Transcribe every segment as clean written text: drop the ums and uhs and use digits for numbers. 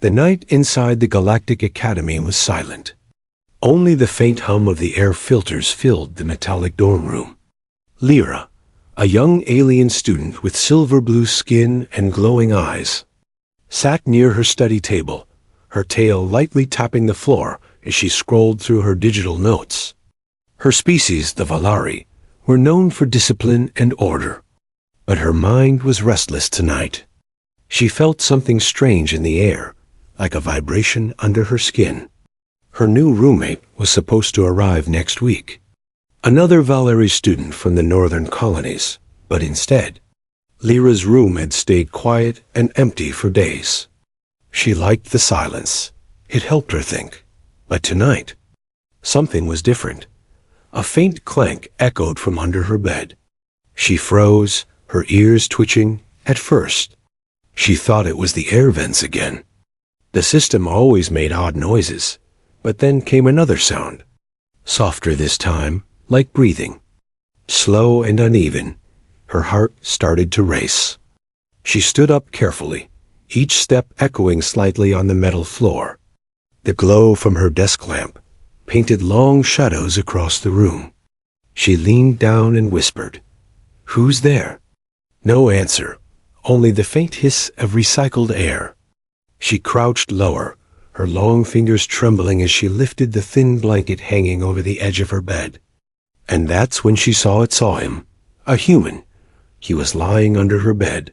The night inside the Galactic Academy was silent. Only the faint hum of the air filters filled the metallic dorm room. Lyra, a young alien student with silver-blue skin and glowing eyes, sat near her study table, her tail lightly tapping the floor as she scrolled through her digital notes. Her species, the Valari, were known for discipline and order, but her mind was restless tonight. She felt something strange in the air, like a vibration under her skin. Her new roommate was supposed to arrive next week, another Valari student from the northern colonies, but instead, Lyra's room had stayed quiet and empty for days. She liked the silence. It helped her think. But tonight, something was different. A faint clank echoed from under her bed. She froze, her ears twitching. At first, she thought it was the air vents again. The system always made odd noises, but then came another sound, softer this time, like breathing. Slow and uneven, her heart started to race. She stood up carefully, each step echoing slightly on the metal floor. The glow from her desk lamp painted long shadows across the room. She leaned down and whispered, "Who's there?" No answer, only the faint hiss of recycled air. She crouched lower, her long fingers trembling as she lifted the thin blanket hanging over the edge of her bed. And that's when she saw him, a human. He was lying under her bed,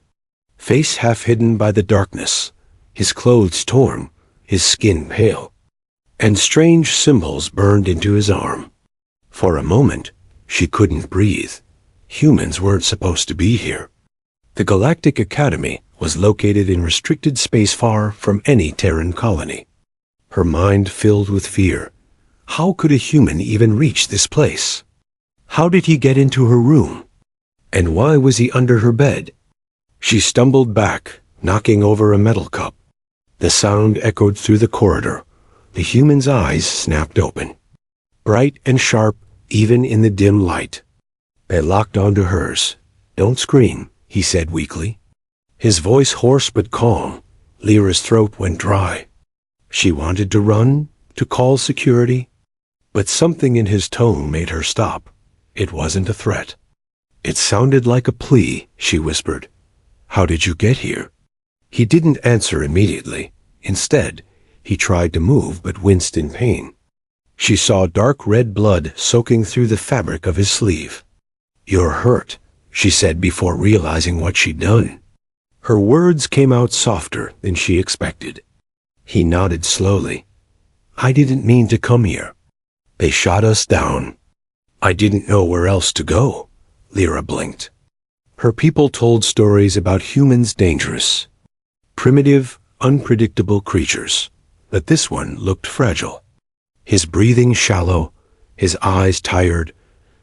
face half hidden by the darkness, his clothes torn, his skin pale, and strange symbols burned into his arm. For a moment, she couldn't breathe. Humans weren't supposed to be here. The Galactic Academy was located in restricted space far from any Terran colony. Her mind filled with fear. How could a human even reach this place? How did he get into her room? And why was he under her bed? She stumbled back, knocking over a metal cup. The sound echoed through the corridor. The human's eyes snapped open, bright and sharp even in the dim light. They locked onto hers. "Don't scream," he said weakly. His voice hoarse but calm. Lyra's throat went dry. She wanted to run, to call security, but something in his tone made her stop. It wasn't a threat. It sounded like a plea, she whispered. "How did you get here?" He didn't answer immediately. Instead, he tried to move but winced in pain. She saw dark red blood soaking through the fabric of his sleeve. "You're hurt," she said before realizing what she'd done. Her words came out softer than she expected. He nodded slowly. "I didn't mean to come here. They shot us down." "I didn't know where else to go," Lyra blinked. Her people told stories about humans dangerous, primitive, unpredictable creatures, but this one looked fragile. His breathing shallow, his eyes tired.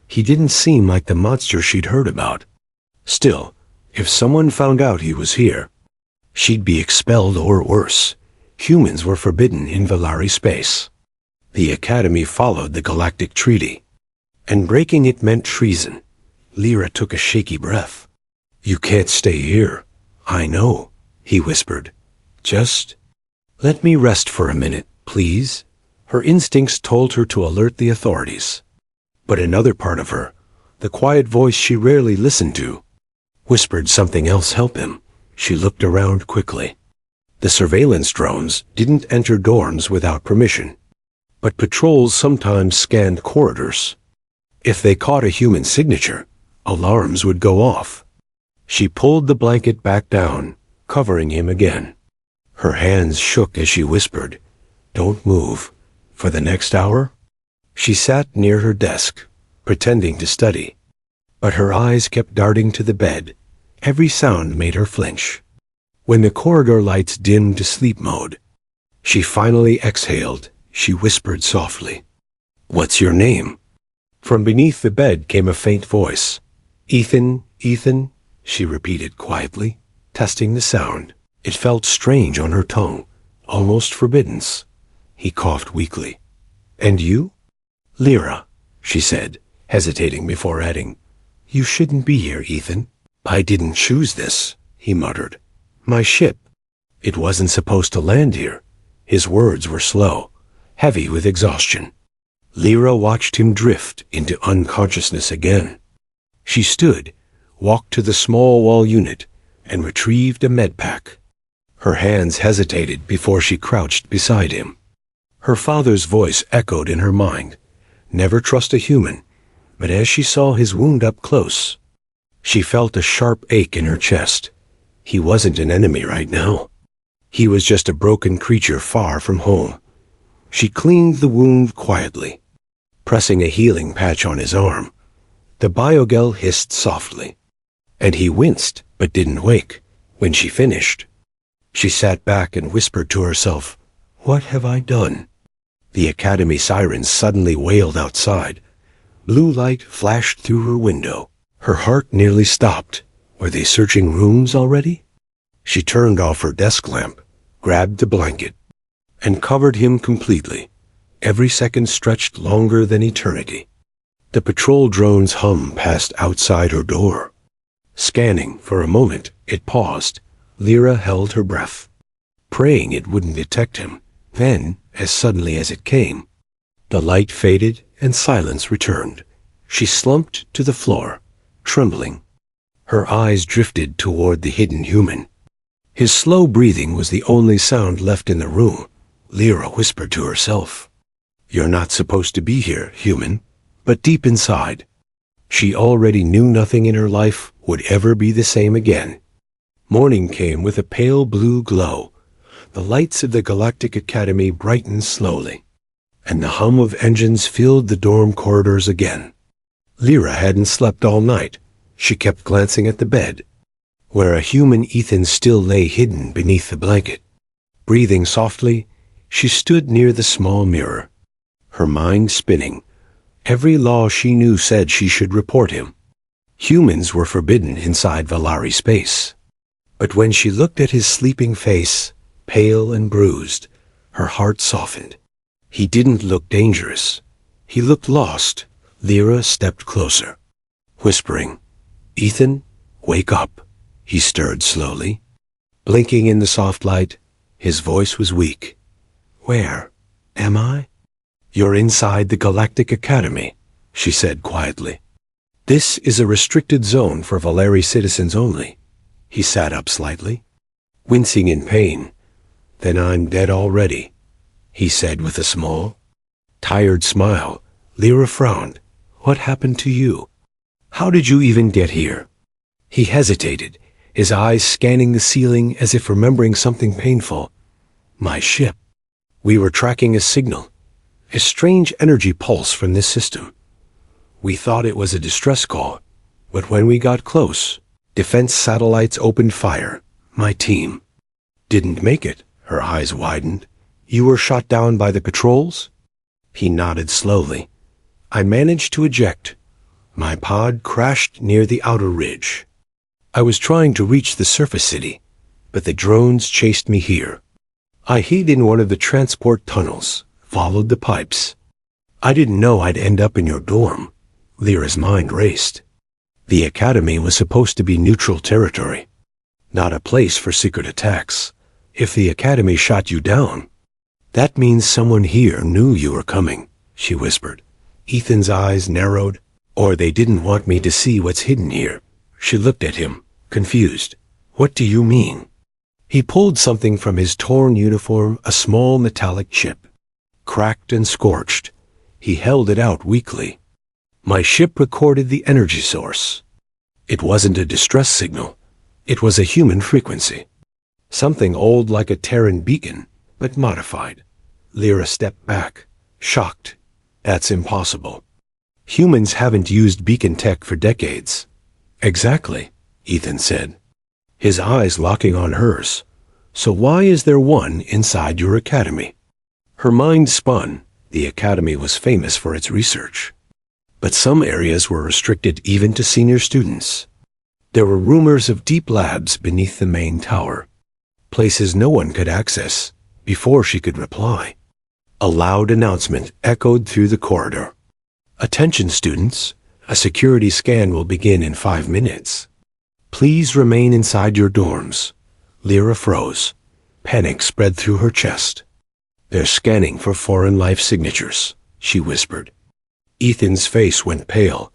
He didn't seem like the monster she'd heard about. Still, if someone found out he was here, she'd be expelled or worse. Humans were forbidden in Valari space. The Academy followed the Galactic Treaty, and breaking it meant treason. Lyra took a shaky breath. "You can't stay here." "I know," he whispered. "Just let me rest for a minute, please." Her instincts told her to alert the authorities. But another part of her, the quiet voice she rarely listened to, whispered something else help him. She looked around quickly. The surveillance drones didn't enter dorms without permission, but patrols sometimes scanned corridors. If they caught a human signature, alarms would go off. She pulled the blanket back down, covering him again. Her hands shook as she whispered, "Don't move." For the next hour, she sat near her desk, pretending to study. But her eyes kept darting to the bed. Every sound made her flinch. When the corridor lights dimmed to sleep mode, she finally exhaled. She whispered softly, "What's your name?" From beneath the bed came a faint voice. "Ethan, Ethan," she repeated quietly, testing the sound. It felt strange on her tongue, almost forbidden. He coughed weakly. "And you?" "Lyra," she said, hesitating before adding, "You shouldn't be here, Ethan." "I didn't choose this," he muttered. "My ship." It wasn't supposed to land here. His words were slow, heavy with exhaustion. Lyra watched him drift into unconsciousness again. She stood, walked to the small wall unit, and retrieved a med pack. Her hands hesitated before she crouched beside him. Her father's voice echoed in her mind. Never trust a human. But as she saw his wound up close, she felt a sharp ache in her chest. He wasn't an enemy right now. He was just a broken creature far from home. She cleaned the wound quietly, pressing a healing patch on his arm. The biogel hissed softly, and he winced but didn't wake. When she finished, she sat back and whispered to herself, "What have I done?" The academy sirens suddenly wailed outside. Blue light flashed through her window. Her heart nearly stopped. Were they searching rooms already? She turned off her desk lamp, grabbed the blanket, and covered him completely. Every second stretched longer than eternity. The patrol drone's hum passed outside her door. Scanning for a moment, it paused. Lyra held her breath, praying it wouldn't detect him. Then, as suddenly as it came, the light faded and silence returned. She slumped to the floor, trembling. Her eyes drifted toward the hidden human. His slow breathing was the only sound left in the room. Lyra whispered to herself, "You're not supposed to be here, human." But deep inside, she already knew nothing in her life would ever be the same again. Morning came with a pale blue glow. The lights of the Galactic Academy brightened slowly, and the hum of engines filled the dorm corridors again. Lyra hadn't slept all night. She kept glancing at the bed, where a human Ethan still lay hidden beneath the blanket. Breathing softly, she stood near the small mirror, her mind spinning. Every law she knew said she should report him. Humans were forbidden inside Valari space. But when she looked at his sleeping face, pale and bruised, her heart softened. He didn't look dangerous. He looked lost. Lyra stepped closer, whispering, "Ethan, wake up." He stirred slowly, blinking in the soft light. His voice was weak. "Where am I?" "You're inside the Galactic Academy," she said quietly. "This is a restricted zone for Valari citizens only." He sat up slightly, wincing in pain. "Then I'm dead already," he said with a small, tired smile. Lyra frowned. "What happened to you? How did you even get here?" He hesitated, his eyes scanning the ceiling as if remembering something painful. "My ship. We were tracking a signal, a strange energy pulse from this system. We thought it was a distress call, but when we got close, defense satellites opened fire. My team didn't make it." Her eyes widened. "You were shot down by the patrols?" He nodded slowly. "I managed to eject. My pod crashed near the outer ridge. I was trying to reach the surface city, but the drones chased me here. I hid in one of the transport tunnels, followed the pipes. I didn't know I'd end up in your dorm." Lyra's mind raced. The academy was supposed to be neutral territory, not a place for secret attacks. If the academy shot you down, that means someone here knew you were coming, she whispered. Ethan's eyes narrowed. "Or they didn't want me to see what's hidden here." She looked at him, confused. "What do you mean?" He pulled something from his torn uniform, a small metallic chip, cracked and scorched. He held it out weakly. "My ship recorded the energy source. It wasn't a distress signal. It was a human frequency. Something old like a Terran beacon, but modified." Lyra stepped back, shocked. "That's impossible. Humans haven't used beacon tech for decades." "Exactly," Ethan said, his eyes locking on hers. "So why is there one inside your academy?" Her mind spun. The academy was famous for its research, but some areas were restricted even to senior students. There were rumors of deep labs beneath the main tower, places no one could access. Before she could reply, a loud announcement echoed through the corridor. "Attention students, a security scan will begin in 5 minutes. Please remain inside your dorms." Lyra froze. Panic spread through her chest. "They're scanning for foreign life signatures," she whispered. Ethan's face went pale.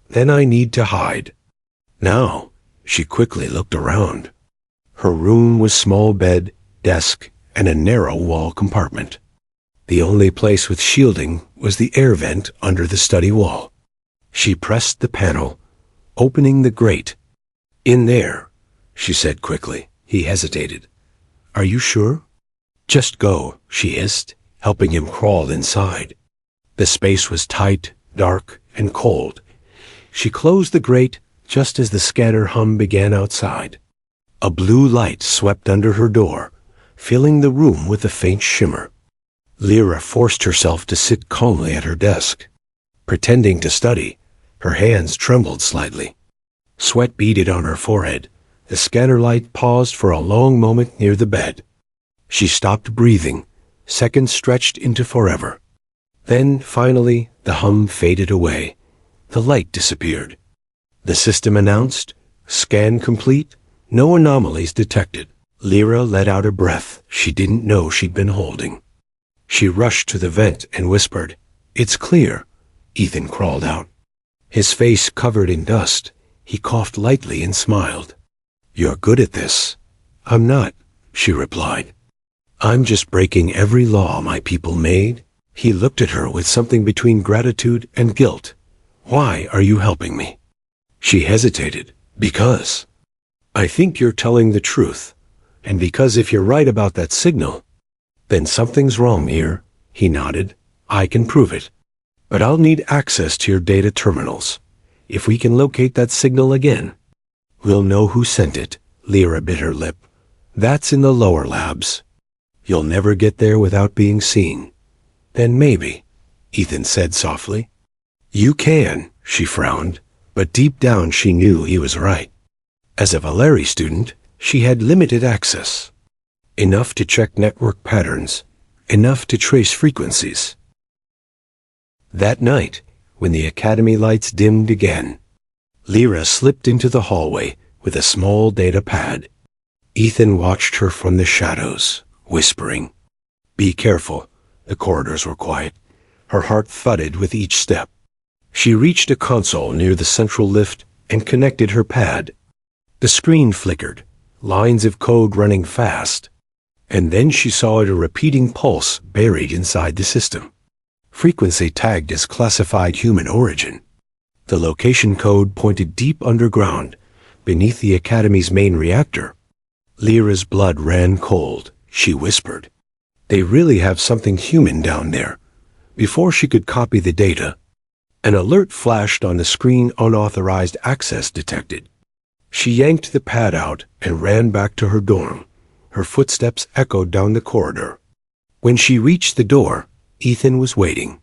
"Then I need to hide." Now, she quickly looked around. Her room was small bed, desk, and a narrow wall compartment. The only place with shielding was the air vent under the study wall. She pressed the panel, opening the grate. "In there," she said quickly. He hesitated. "Are you sure?" "Just go," she hissed, helping him crawl inside. The space was tight, dark, and cold. She closed the grate just as the scatter hum began outside. A blue light swept under her door, filling the room with a faint shimmer. Lyra forced herself to sit calmly at her desk. Pretending to study, her hands trembled slightly. Sweat beaded on her forehead. The scanner light paused for a long moment near the bed. She stopped breathing. Seconds stretched into forever. Then, finally, the hum faded away. The light disappeared. The system announced, "Scan complete. No anomalies detected." Lyra let out a breath she didn't know she'd been holding. She rushed to the vent and whispered, "It's clear." Ethan crawled out. His face covered in dust. He coughed lightly and smiled. "You're good at this." "I'm not," she replied. "I'm just breaking every law my people made." He looked at her with something between gratitude and guilt. "Why are you helping me?" She hesitated. "Because I think you're telling the truth. And because if you're right about that signal, then something's wrong here." He nodded. "I can prove it. But I'll need access to your data terminals. If we can locate that signal again, we'll know who sent it." Lyra bit her lip. "That's in the lower labs. You'll never get there without being seen." "Then maybe," Ethan said softly. "You can," she frowned, but deep down she knew he was right. As a Valari student, she had limited access. Enough to check network patterns, enough to trace frequencies. That night, when the academy lights dimmed again, Lyra slipped into the hallway with a small data pad. Ethan watched her from the shadows, whispering. "Be careful." The corridors were quiet. Her heart thudded with each step. She reached a console near the central lift and connected her pad. The screen flickered, lines of code running fast, and then she saw a repeating pulse buried inside the system. Frequency tagged as classified human origin. The location code pointed deep underground, beneath the Academy's main reactor. Lyra's blood ran cold. She whispered, "They really have something human down there." Before she could copy the data, an alert flashed on the screen. Unauthorized access detected. She yanked the pad out and ran back to her dorm. Her footsteps echoed down the corridor. When she reached the door, Ethan was waiting.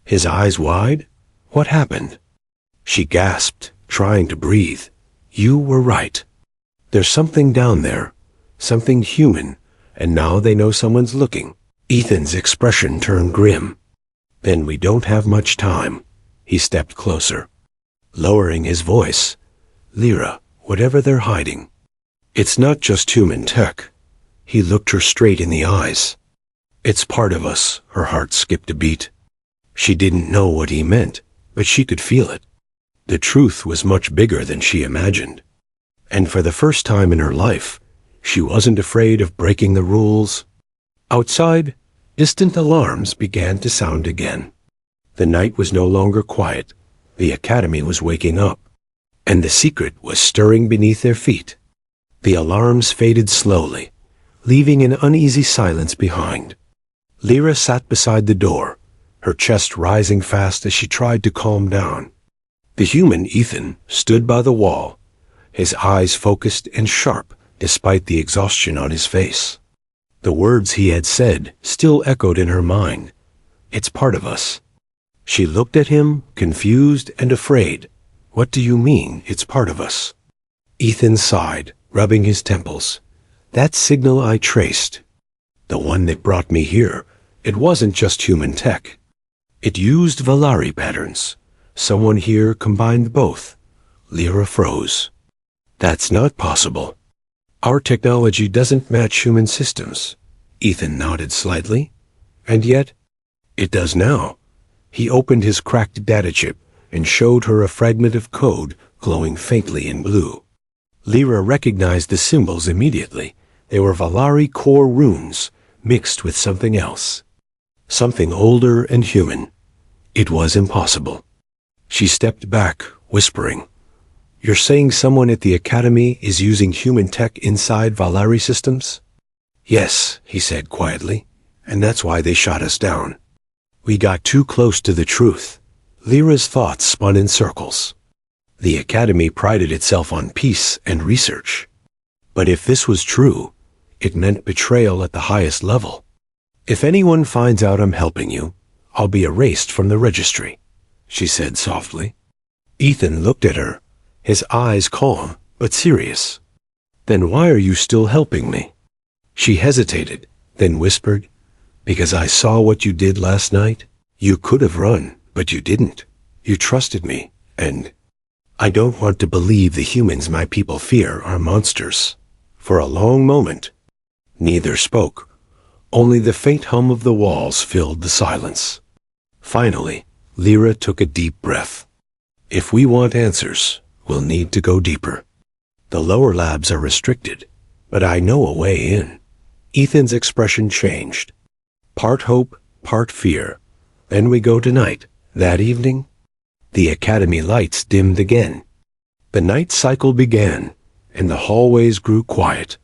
His eyes wide. "What happened?" She gasped, trying to breathe. "You were right. There's something down there, something human, and now they know someone's looking." Ethan's expression turned grim. "Then we don't have much time." He stepped closer, lowering his voice. "Lyra, whatever they're hiding, it's not just human tech." He looked her straight in the eyes. "It's part of us." Her heart skipped a beat. She didn't know what he meant, but she could feel it. The truth was much bigger than she imagined. And for the first time in her life, she wasn't afraid of breaking the rules. Outside, distant alarms began to sound again. The night was no longer quiet. The Academy was waking up, and the secret was stirring beneath their feet. The alarms faded slowly, leaving an uneasy silence behind. Lyra sat beside the door, her chest rising fast as she tried to calm down. The human Ethan stood by the wall, his eyes focused and sharp despite the exhaustion on his face. The words he had said still echoed in her mind. "It's part of us." She looked at him, confused and afraid. "What do you mean, it's part of us?" Ethan sighed, rubbing his temples. "That signal I traced, the one that brought me here, it wasn't just human tech. It used Valari patterns. Someone here combined both." Lyra froze. "That's not possible." Our technology doesn't match human systems. Ethan nodded slightly. And yet, it does now. He opened his cracked data chip and showed her a fragment of code glowing faintly in blue. Lyra recognized the symbols immediately. They were Valari core runes, mixed with something else. Something older and human. It was impossible. She stepped back, whispering, "You're saying someone at the Academy is using human tech inside Valari systems?" "Yes," he said quietly, "and that's why they shot us down. We got too close to the truth." Lyra's thoughts spun in circles. The Academy prided itself on peace and research. But if this was true, it meant betrayal at the highest level. "If anyone finds out I'm helping you, I'll be erased from the registry," she said softly. Ethan looked at her, his eyes calm but serious. "Then why are you still helping me?" She hesitated, then whispered, "Because I saw what you did last night. You could have run, but you didn't. You trusted me, and I don't want to believe the humans my people fear are monsters." For a long moment, neither spoke. Only the faint hum of the walls filled the silence. Finally, Lyra took a deep breath. "If we want answers, we'll need to go deeper. The lower labs are restricted, but I know a way in." Ethan's expression changed. Part hope, part fear. "Then we go tonight." That evening, the Academy lights dimmed again. The night cycle began, and the hallways grew quiet.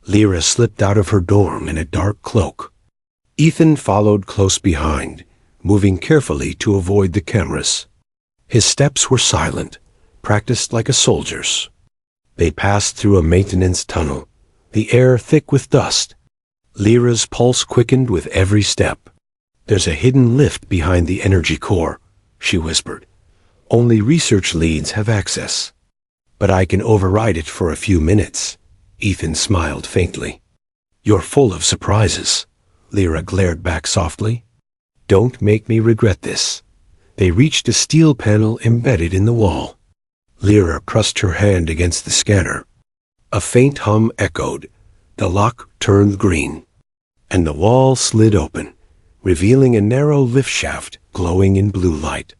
Lyra slipped out of her dorm in a dark cloak. Ethan followed close behind, moving carefully to avoid the cameras. His steps were silent, practiced like a soldier's. They passed through a maintenance tunnel, the air thick with dust. Lyra's pulse quickened with every step. "There's a hidden lift behind the energy core," she whispered. "Only research leads have access. But I can override it for a few minutes." Ethan smiled faintly. "You're full of surprises." Lyra glared back softly. "Don't make me regret this." They reached a steel panel embedded in the wall. Lyra pressed her hand against the scanner. A faint hum echoed. The lock turned green, and the wall slid open, revealing a narrow lift shaft glowing in blue light.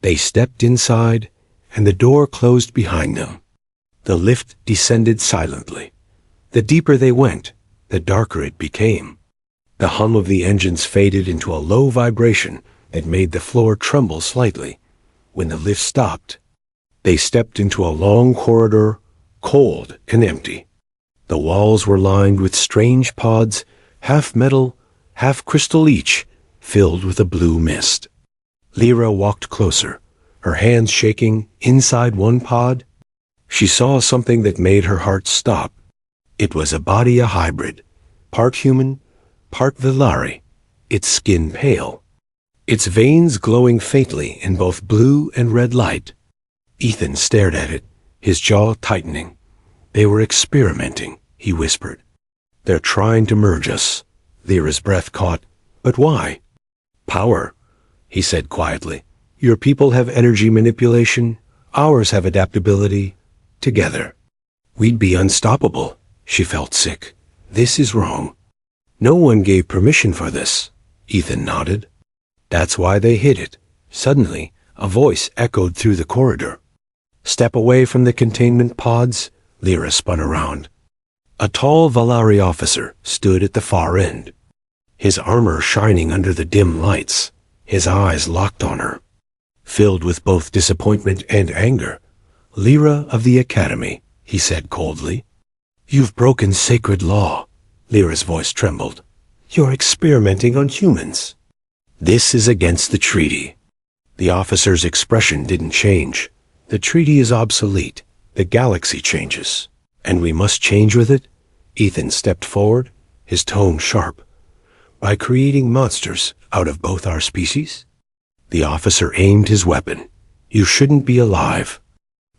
They stepped inside, and the door closed behind them. The lift descended silently. The deeper they went, the darker it became. The hum of the engines faded into a low vibration that made the floor tremble slightly. When the lift stopped, they stepped into a long corridor, cold and empty. The walls were lined with strange pods, half metal, half crystal each, filled with a blue mist. Lyra walked closer, her hands shaking. Inside one pod, she saw something that made her heart stop. It was a body, a hybrid, part human, part Valari, its skin pale, its veins glowing faintly in both blue and red light. Ethan stared at it, his jaw tightening. "They were experimenting," he whispered. "They're trying to merge us." Lyra's breath caught. "But why?" "Power," he said quietly. "Your people have energy manipulation, ours have adaptability. Together, we'd be unstoppable." She felt sick. "This is wrong." "No one gave permission for this." Ethan nodded. "That's why they hid it." Suddenly, a voice echoed through the corridor. "Step away from the containment pods." Lyra spun around. A tall Valari officer stood at the far end, his armor shining under the dim lights, his eyes locked on her, filled with both disappointment and anger. "Lyra of the Academy," he said coldly. "You've broken sacred law." Lyra's voice trembled. "You're experimenting on humans. This is against the treaty." The officer's expression didn't change. "The treaty is obsolete. The galaxy changes, and we must change with it." Ethan stepped forward, his tone sharp. "By creating monsters out of both our species?" The officer aimed his weapon. "You shouldn't be alive."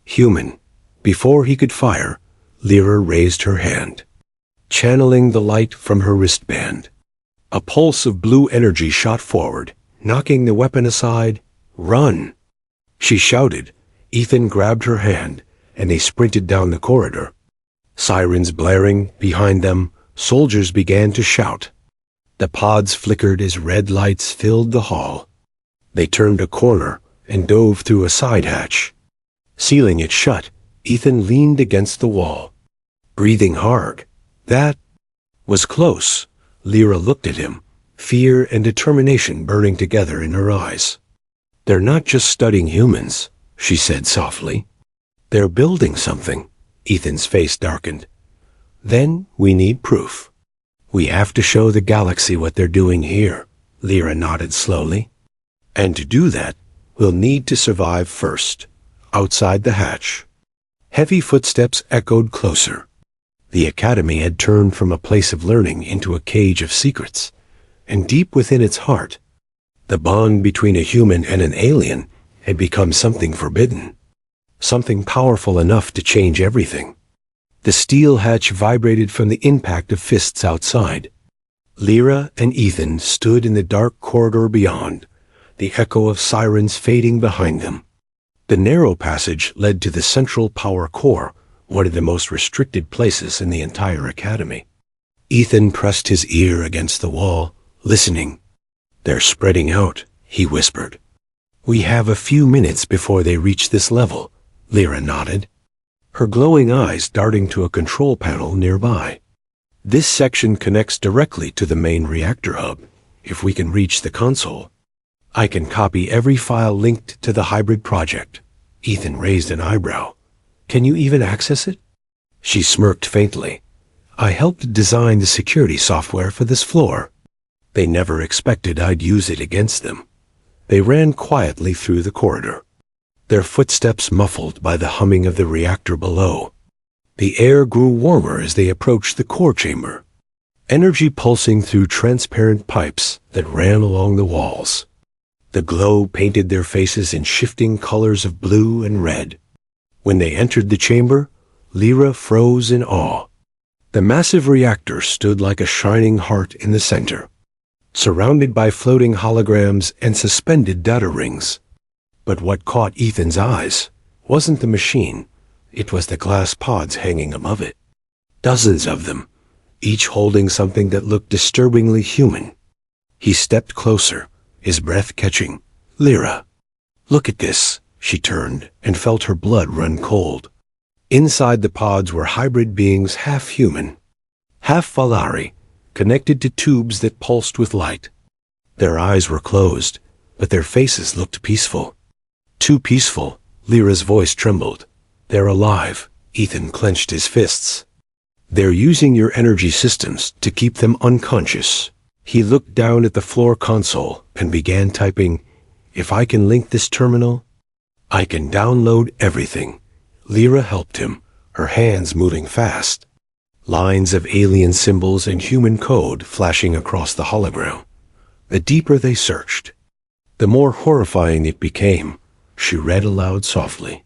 "Human." Before he could fire, Lyra raised her hand, channeling the light from her wristband. A pulse of blue energy shot forward, knocking the weapon aside. "Run!" she shouted. Ethan grabbed her hand, and they sprinted down the corridor. Sirens blaring behind them, soldiers began to shout. The pods flickered as red lights filled the hall. They turned a corner and dove through a side hatch. Sealing it shut, Ethan leaned against the wall, breathing hard. That was close. Lyra looked at him, fear and determination burning together in her eyes. "They're not just studying humans," she said softly. "They're building something." Ethan's face darkened. "Then we need proof. We have to show the galaxy what they're doing here," Lyra nodded slowly. "And to do that, we'll need to survive first, outside the hatch." Heavy footsteps echoed closer. The Academy had turned from a place of learning into a cage of secrets, and deep within its heart, the bond between a human and an alien had become something forbidden, something powerful enough to change everything. The steel hatch vibrated from the impact of fists outside. Lyra and Ethan stood in the dark corridor beyond, the echo of sirens fading behind them. The narrow passage led to the central power core, one of the most restricted places in the entire Academy. Ethan pressed his ear against the wall, listening. "They're spreading out," he whispered. "We have a few minutes before they reach this level," Lyra nodded, her glowing eyes darting to a control panel nearby. "This section connects directly to the main reactor hub. If we can reach the console, I can copy every file linked to the hybrid project." Ethan raised an eyebrow. "Can you even access it?" She smirked faintly. "I helped design the security software for this floor." They never expected I'd use it against them. They ran quietly through the corridor, their footsteps muffled by the humming of the reactor below. The air grew warmer as they approached the core chamber, energy pulsing through transparent pipes that ran along the walls. The glow painted their faces in shifting colors of blue and red. When they entered the chamber, Lyra froze in awe. The massive reactor stood like a shining heart in the center, surrounded by floating holograms and suspended data rings. But what caught Ethan's eyes wasn't the machine, it was the glass pods hanging above it. Dozens of them, each holding something that looked disturbingly human. He stepped closer, his breath catching. "Lyra, look at this." She turned and felt her blood run cold. Inside the pods were hybrid beings, half human, half Valari, connected to tubes that pulsed with light. Their eyes were closed, but their faces looked peaceful. Too peaceful, Lyra's voice trembled. "They're alive." Ethan clenched his fists. "They're using your energy systems to keep them unconscious." He looked down at the floor console and began typing, "If I can link this terminal, I can download everything." Lyra helped him, her hands moving fast, lines of alien symbols and human code flashing across the hologram. The deeper they searched, the more horrifying it became. She read aloud softly.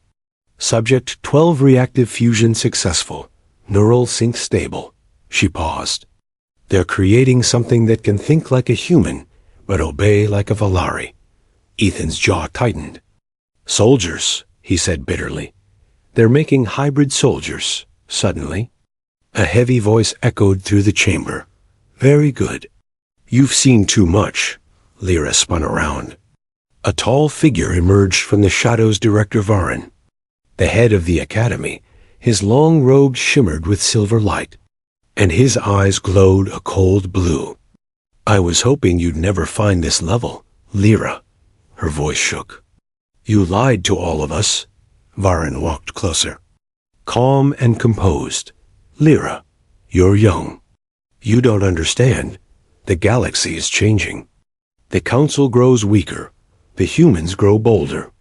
"Subject 12 reactive fusion successful. Neural sync stable." She paused. "They're creating something that can think like a human, but obey like a Valari." Ethan's jaw tightened. "Soldiers," he said bitterly. "They're making hybrid soldiers." Suddenly, a heavy voice echoed through the chamber. "Very good. You've seen too much." Lyra spun around. A tall figure emerged from the shadows. Director Varin, the head of the Academy. His long robe shimmered with silver light, and his eyes glowed a cold blue. "I was hoping you'd never find this level, Lyra." Her voice shook. "You lied to all of us." Varin walked closer, calm and composed. "Lyra, you're young. You don't understand. The galaxy is changing. The Council grows weaker. The humans grow bolder.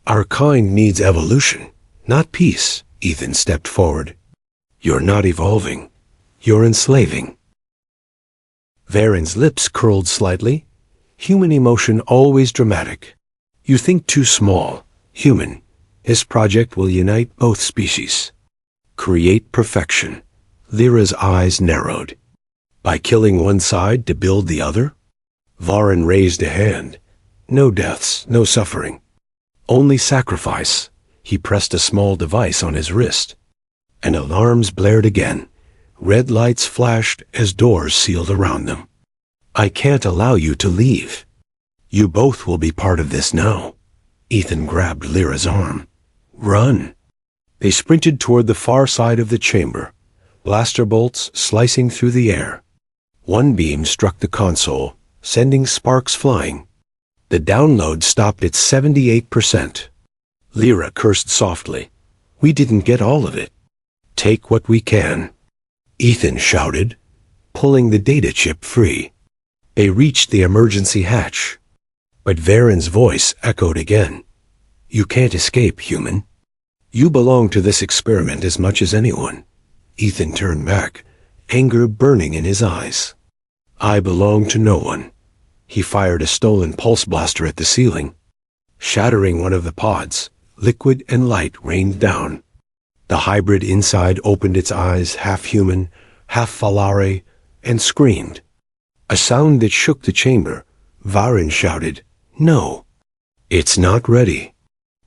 Our kind needs evolution, not peace." Ethan stepped forward. "You're not evolving. You're enslaving." Varin's lips curled slightly. Human emotion always dramatic. "You think too small. Human. His project will unite both species. Create perfection." Lyra's eyes narrowed. "By killing one side to build the other?" Varin raised a hand. "No deaths, no suffering. Only sacrifice." He pressed a small device on his wrist. and alarms blared again. Red lights flashed as doors sealed around them. I can't allow you to leave. You both will be part of this now. Ethan grabbed Lyra's arm. Run. They sprinted toward the far side of the chamber, blaster bolts slicing through the air. One beam struck the console, sending sparks flying. The download stopped at 78%. Lyra cursed softly. We didn't get all of it. Take what we can. Ethan shouted, pulling the data chip free. They reached the emergency hatch. But Varen's voice echoed again. You can't escape, human. You belong to this experiment as much as anyone. Ethan turned back, anger burning in his eyes. I belong to no one. He fired a stolen pulse blaster at the ceiling. Shattering one of the pods, liquid and light rained down. The hybrid inside opened its eyes, half human, half Valari, and screamed. A sound that shook the chamber. Varen shouted, No. It's not ready.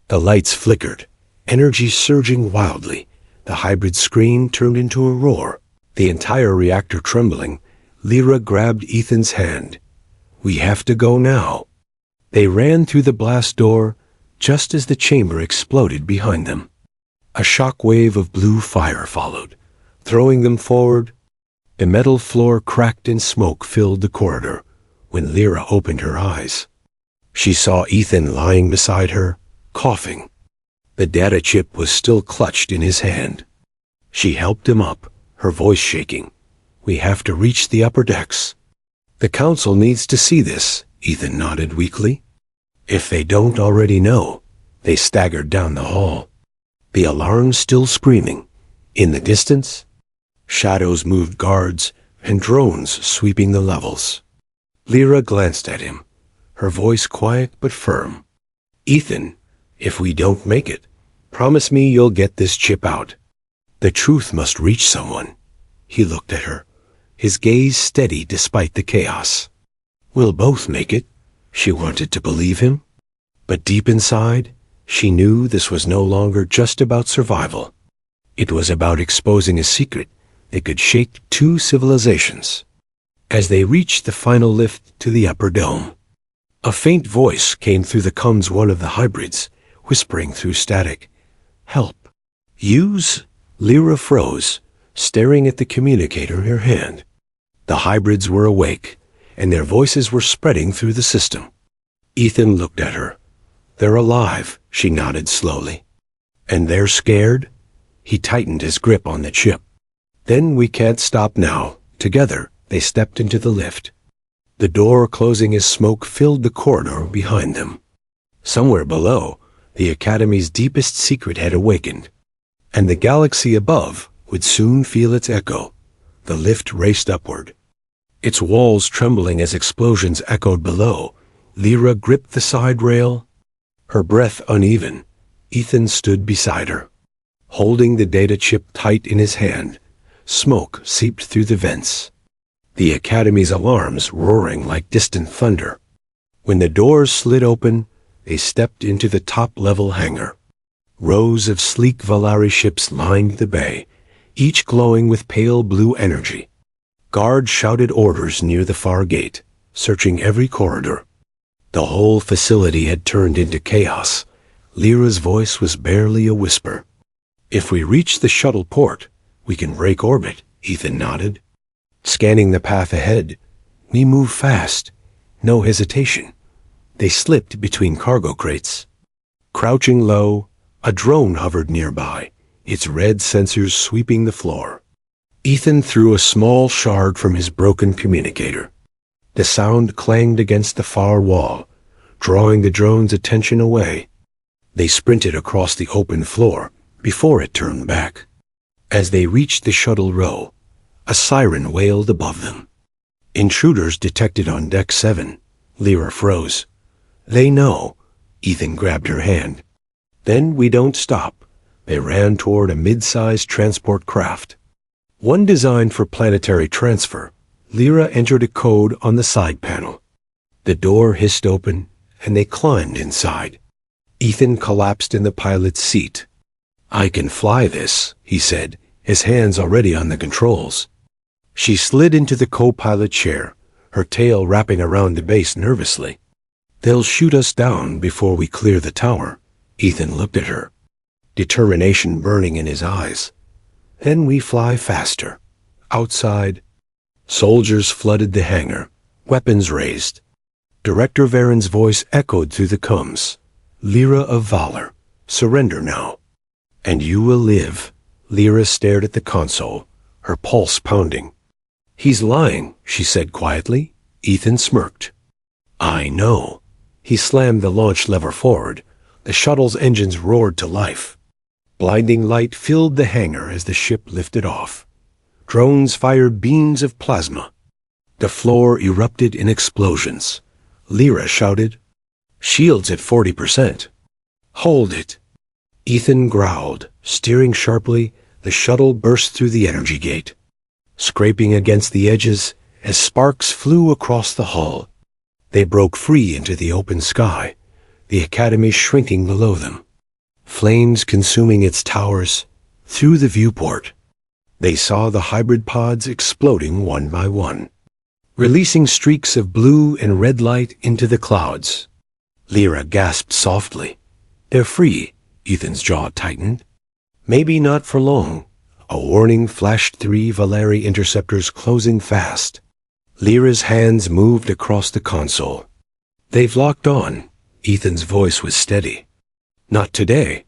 The lights flickered, energy surging wildly. The hybrid scream turned into a roar, the entire reactor trembling. Lyra grabbed Ethan's hand. We have to go now. They ran through the blast door just as the chamber exploded behind them. A shock wave of blue fire followed, throwing them forward. The metal floor cracked and smoke filled the corridor. When Lyra opened her eyes, she saw Ethan lying beside her, coughing. The data chip was still clutched in his hand. She helped him up, her voice shaking. We have to reach the upper decks. The council needs to see this, Ethan nodded weakly. If they don't already know. They staggered down the hall. The alarm still screaming. In the distance, shadows moved guards and drones sweeping the levels. Lyra glanced at him, her voice quiet but firm. Ethan, if we don't make it, promise me you'll get this chip out. The truth must reach someone. He looked at her, his gaze steady despite the chaos. We'll both make it. She wanted to believe him. But deep inside, she knew this was no longer just about survival. It was about exposing a secret that could shake two civilizations. As they reached the final lift to the upper dome, a faint voice came through the comms, one of the hybrids, whispering through static. Help. Use? Lyra froze, staring at the communicator in her hand. The hybrids were awake, and their voices were spreading through the system. Ethan looked at her. They're alive, she nodded slowly. And they're scared? He tightened his grip on the chip. Then we can't stop now. Together, they stepped into the lift. The door closing as smoke filled the corridor behind them. Somewhere below, the Academy's deepest secret had awakened. And the galaxy above would soon feel its echo. The lift raced upward, its walls trembling as explosions echoed below. Lyra gripped the side rail, her breath uneven. Ethan stood beside her, holding the data chip tight in his hand. Smoke seeped through the vents, the Academy's alarms roaring like distant thunder. When the doors slid open, they stepped into the top-level hangar. Rows of sleek Valari ships lined the bay, each glowing with pale blue energy. Guards shouted orders near the far gate, searching every corridor. The whole facility had turned into chaos. Lyra's voice was barely a whisper. If we reach the shuttle port, we can break orbit, Ethan nodded. Scanning the path ahead, we move fast, no hesitation. They slipped between cargo crates. Crouching low, a drone hovered nearby, its red sensors sweeping the floor. Ethan threw a small shard from his broken communicator. The sound clanged against the far wall, drawing the drone's attention away. They sprinted across the open floor before it turned back. As they reached the shuttle row, a siren wailed above them. Intruders detected on Deck 7. Lyra froze. They know. Ethan grabbed her hand. Then we don't stop. They ran toward a mid-sized transport craft, one designed for planetary transfer. Lyra entered a code on the side panel. The door hissed open, and they climbed inside. Ethan collapsed in the pilot's seat. "I can fly this," he said, his hands already on the controls. She slid into the co-pilot chair, her tail wrapping around the base nervously. "They'll shoot us down before we clear the tower." Ethan looked at her, determination burning in his eyes. "Then we fly faster." Outside, soldiers flooded the hangar, weapons raised. Director Varen's voice echoed through the coms. "Lyra of Valor, surrender now." "And you will live." Lyra stared at the console, her pulse pounding. "He's lying," she said quietly. Ethan smirked. "I know." He slammed the launch lever forward. The shuttle's engines roared to life. Blinding light filled the hangar as the ship lifted off. Drones fired beams of plasma. The floor erupted in explosions. Lyra shouted, "Shields at 40%. Hold it." Ethan growled, steering sharply. The shuttle burst through the energy gate, scraping against the edges as sparks flew across the hull. They broke free into the open sky, the Academy shrinking below them, flames consuming its towers. Through the viewport, they saw the hybrid pods exploding one by one, releasing streaks of blue and red light into the clouds. Lyra gasped softly. "They're free." Ethan's jaw tightened. Maybe not for long. A warning flashed, 3 Valari interceptors closing fast. Lyra's hands moved across the console. "They've locked on." Ethan's voice was steady. "Not today."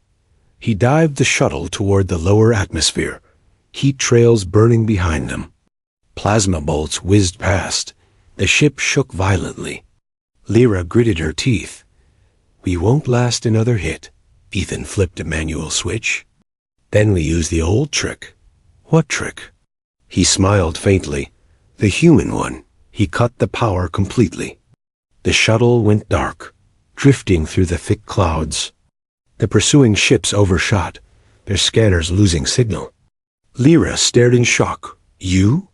He dived the shuttle toward the lower atmosphere, heat trails burning behind them. Plasma bolts whizzed past. The ship shook violently. Lyra gritted her teeth. "We won't last another hit." Ethan flipped a manual switch. "Then we use the old trick." "What trick?" He smiled faintly. "The human one." He cut the power completely. The shuttle went dark, drifting through the thick clouds. The pursuing ships overshot, their scanners losing signal. Lyra stared in shock. "You?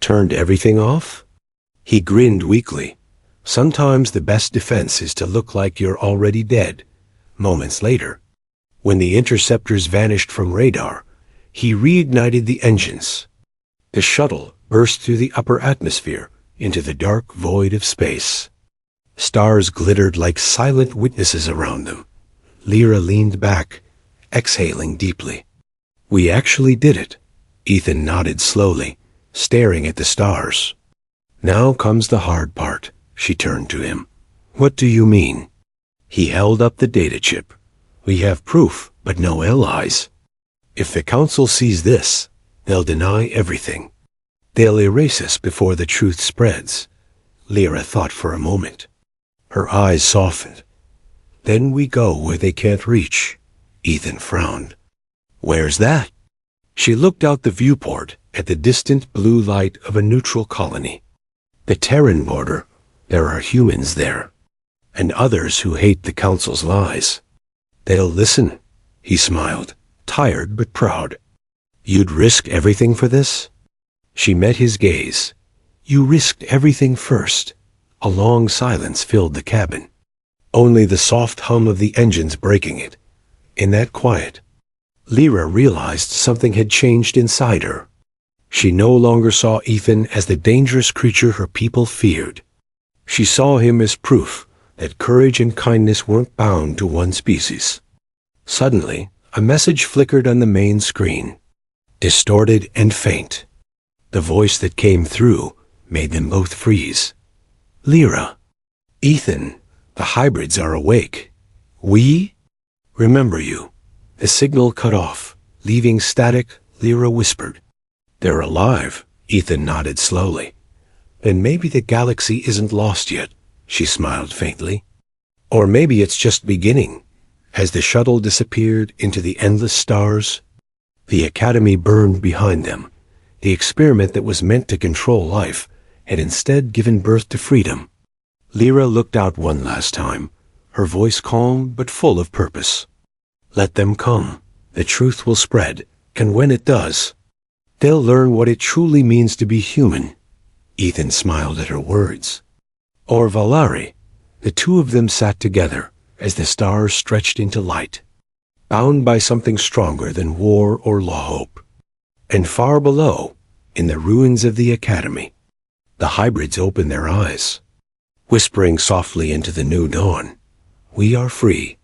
Turned everything off?" He grinned weakly. "Sometimes the best defense is to look like you're already dead." Moments later, when the interceptors vanished from radar, he reignited the engines. The shuttle burst through the upper atmosphere into the dark void of space. Stars glittered like silent witnesses around them. Lyra leaned back, exhaling deeply. "We actually did it." Ethan nodded slowly, staring at the stars. "Now comes the hard part." She turned to him. "What do you mean?" He held up the data chip. "We have proof, but no allies. If the Council sees this, they'll deny everything. They'll erase us before the truth spreads." Lyra thought for a moment. Her eyes softened. "Then we go where they can't reach." Ethan frowned. "Where's that?" She looked out the viewport at the distant blue light of a neutral colony. "The Terran border. There are humans there, and others who hate the Council's lies. They'll listen." He smiled, tired but proud. "You'd risk everything for this?" She met his gaze. "You risked everything first." A long silence filled the cabin, only the soft hum of the engines breaking it. In that quiet, Lyra realized something had changed inside her. She no longer saw Ethan as the dangerous creature her people feared. She saw him as proof that courage and kindness weren't bound to one species. Suddenly, a message flickered on the main screen, distorted and faint. The voice that came through made them both freeze. "Lyra." "Ethan, the hybrids are awake." "We?" "Remember you." The signal cut off, leaving static. Lyra whispered. "They're alive." Ethan nodded slowly. "Then maybe the galaxy isn't lost yet." She smiled faintly. "Or maybe it's just beginning." As the shuttle disappeared into the endless stars, the Academy burned behind them. The experiment that was meant to control life had instead given birth to freedom. Lyra looked out one last time, her voice calm but full of purpose. "Let them come. The truth will spread, and when it does, they'll learn what it truly means to be human." Ethan smiled at her words. "Or Valari." The two of them sat together as the stars stretched into light. bound by something stronger than war or law hope. And far below, in the ruins of the academy, the hybrids open their eyes, whispering softly into the new dawn, "We are free,